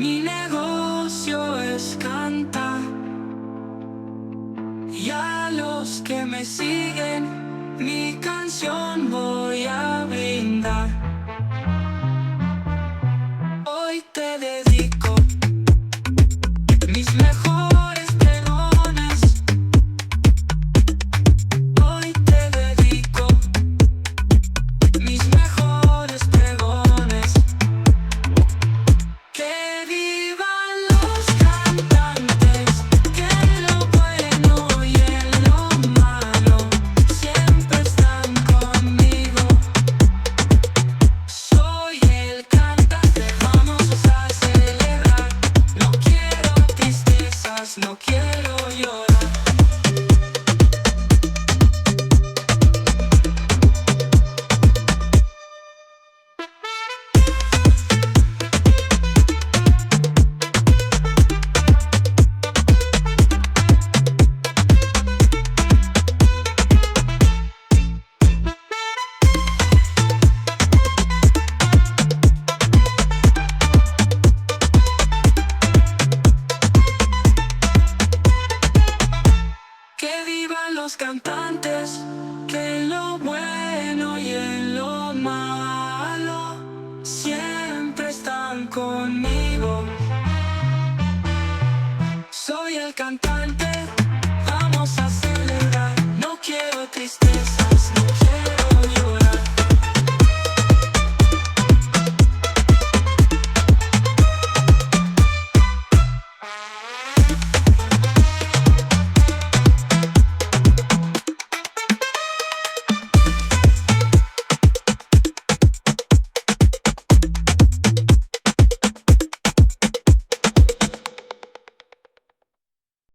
Mi negocio es cantar, y a los que me siguen mi canción voy a brindar. Hoy te dedico mis mejores pregones. Hoy te dedico mis mejores pregones. Que vivan los cantantes, que en lo bueno y en lo malo siempre están conmigo. Soy el cantante, vamos a celebrar. No quiero tristezas, no quiero llorar. Que vivan los cantantes, que en lo bueno y en lo malo siempre están conmigo. Soy el cantante.